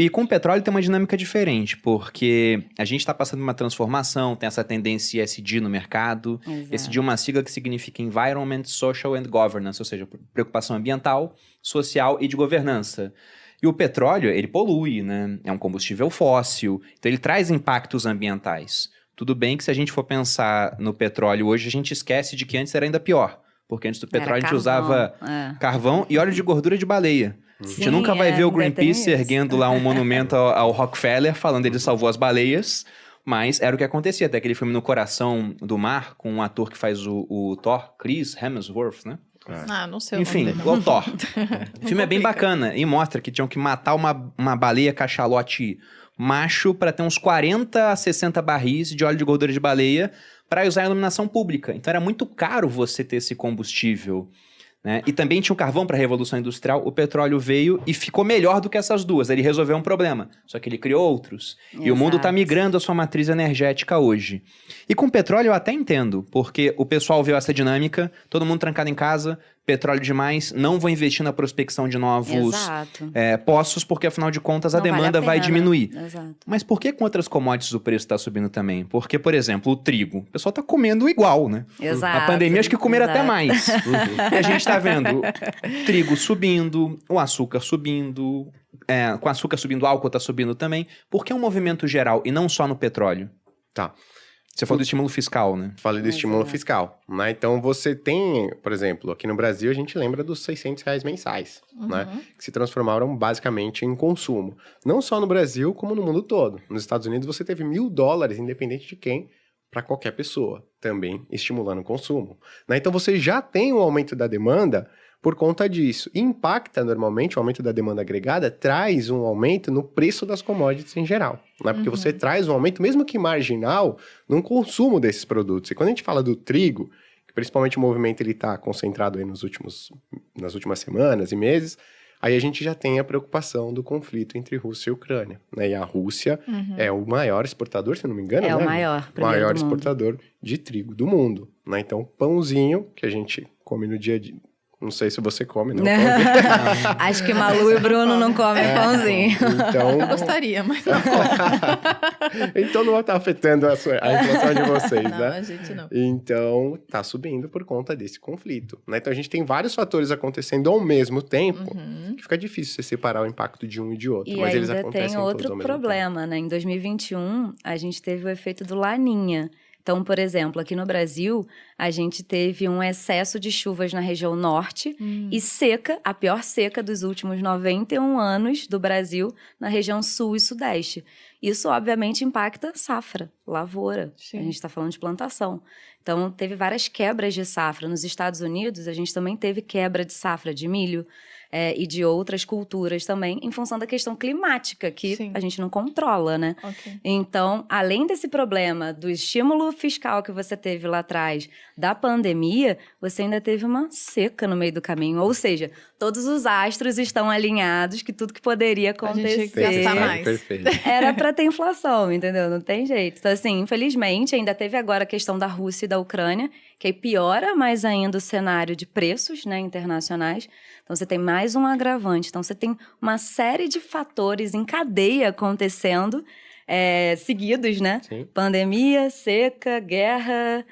E com o petróleo tem uma dinâmica diferente, porque a gente está passando uma transformação, tem essa tendência ESG no mercado. Exato. ESG é uma sigla que significa Environment, Social and Governance, ou seja, preocupação ambiental, social e de governança. E o petróleo, ele polui, né? É um combustível fóssil, então ele traz impactos ambientais. Tudo bem que se a gente for pensar no petróleo hoje, a gente esquece de que antes era ainda pior. Porque antes do petróleo a gente usava carvão e óleo de gordura de baleia. A gente nunca vai ver o Greenpeace erguendo lá um monumento ao Rockefeller, falando que ele salvou as baleias. Mas era o que acontecia. Até aquele filme No Coração do Mar, com um ator que faz o Thor, Chris Hemsworth, né? Não sei o Enfim, nome dele. o Thor. O filme é bem bacana e mostra que tinham que matar uma baleia cachalote macho para ter uns 40 a 60 barris de óleo de gordura de baleia para usar em iluminação pública. Então era muito caro você ter esse combustível, né? E também tinha o carvão para a Revolução Industrial. O petróleo veio e ficou melhor do que essas duas. Ele resolveu um problema, só que ele criou outros. Exato. E o mundo está migrando a sua matriz energética hoje. E com petróleo eu até entendo, porque o pessoal viu essa dinâmica, todo mundo trancado em casa, petróleo demais, não vou investir na prospecção de novos poços, porque afinal de contas a demanda vai diminuir. Exato. Mas por que com outras commodities o preço está subindo também? Porque, por exemplo, o trigo, o pessoal está comendo igual, né? Exato. A pandemia acho que comeram até mais. E a gente está vendo trigo subindo, o açúcar subindo, com açúcar subindo, o álcool está subindo também. Por que um movimento geral e não só no petróleo? Tá. Você falou do estímulo fiscal, né? Falei do estímulo fiscal, né? Então, você tem, por exemplo, aqui no Brasil, a gente lembra dos R$600 mensais, né? Que se transformaram basicamente em consumo. Não só no Brasil, como no mundo todo. Nos Estados Unidos, você teve $1.000, independente de quem, para qualquer pessoa, também estimulando o consumo, né? Então, você já tem um aumento da demanda por conta disso. Impacta, normalmente, o aumento da demanda agregada traz um aumento no preço das commodities em geral, né? Porque você traz um aumento, mesmo que marginal, no consumo desses produtos. E quando a gente fala do trigo, que principalmente o movimento está concentrado aí nas últimas semanas e meses, aí a gente já tem a preocupação do conflito entre Rússia e Ucrânia, né? E a Rússia é o maior exportador, se não me engano, né? O maior do exportador de trigo do mundo, né? Então, pãozinho que a gente come no dia a dia. Não sei se você come, não come. Acho que Malu e Bruno não comem pãozinho. Então... Eu gostaria, mas não como. Então não está afetando a inflação de vocês, não, né? A gente não. Então, está subindo por conta desse conflito, né? Então, a gente tem vários fatores acontecendo ao mesmo tempo, que fica difícil você separar o impacto de um e de outro. E mas eles ainda acontecem tem todos outro ao mesmo problema, né? Em 2021, a gente teve o efeito do Laninha. Então, por exemplo, aqui no Brasil, a gente teve um excesso de chuvas na região norte e seca, a pior seca dos últimos 91 anos do Brasil, na região sul e sudeste. Isso, obviamente, impacta safra, lavoura. Sim. A gente está falando de plantação. Então, teve várias quebras de safra. Nos Estados Unidos, a gente também teve quebra de safra de milho e de outras culturas também, em função da questão climática, que Sim. a gente não controla, né? Okay. Então, além desse problema do estímulo fiscal que você teve lá atrás, da pandemia, você ainda teve uma seca no meio do caminho. Ou seja, todos os astros estão alinhados, que tudo que poderia acontecer gastar mais. Perfeito. era para ter inflação, entendeu? Não tem jeito. Então, assim, infelizmente, ainda teve agora a questão da Rússia e da Ucrânia, que aí piora mais ainda o cenário de preços, né, internacionais. Então, você tem mais um agravante. Então, você tem uma série de fatores em cadeia acontecendo, seguidos, né? Sim. Pandemia, seca, guerra,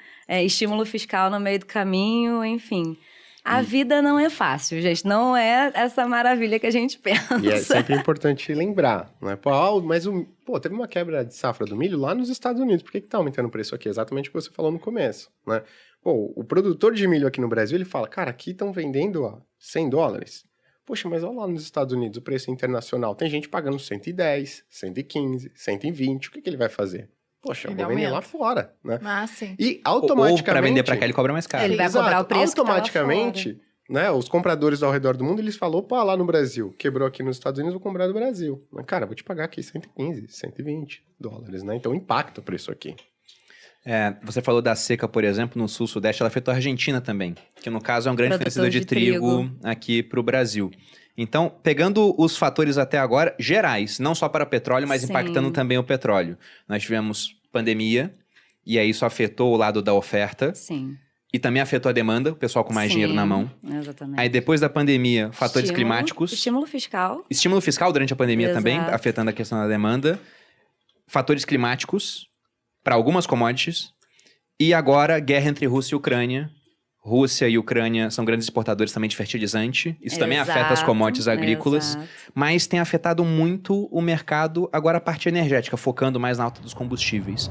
estímulo fiscal no meio do caminho, enfim. A vida não é fácil, gente. Não é essa maravilha que a gente pensa. E é sempre importante lembrar, né? Mas teve uma quebra de safra do milho lá nos Estados Unidos. Por que tá aumentando o preço aqui? Exatamente o que você falou no começo, né? O produtor de milho aqui no Brasil, ele fala, cara, aqui estão vendendo a $100. Poxa, mas olha lá nos Estados Unidos, o preço internacional. Tem gente pagando 110, 115, 120. O que ele vai fazer? Poxa, eu vou vender lá fora, né? Ah, sim. E automaticamente... Ou para vender para cá, ele cobra mais caro. Ele vai cobrar o preço automaticamente, né, os compradores ao redor do mundo, eles falam, opa, lá no Brasil, quebrou aqui nos Estados Unidos, vou comprar do Brasil. Mas, cara, vou te pagar aqui $115, $120, né? Então, impacta o preço aqui. Você falou da seca, por exemplo, no sul-sudeste, ela afetou a Argentina também, que no caso é um grande Produtor fornecedor de trigo aqui para o Brasil. Então, pegando os fatores até agora, gerais, não só para petróleo, mas impactando também o petróleo. Nós tivemos pandemia, e aí isso afetou o lado da oferta. Sim. E também afetou a demanda, o pessoal com mais dinheiro na mão. Exatamente. Aí depois da pandemia, fatores Estímulo, climáticos. Estímulo fiscal. Estímulo fiscal durante a pandemia Exato. também, afetando a questão da demanda. Fatores climáticos para algumas commodities. E agora, guerra entre Rússia e Ucrânia. Rússia e Ucrânia são grandes exportadores também de fertilizante. Isso também afeta as commodities agrícolas. Exato. Mas tem afetado muito o mercado, agora a parte energética, focando mais na alta dos combustíveis.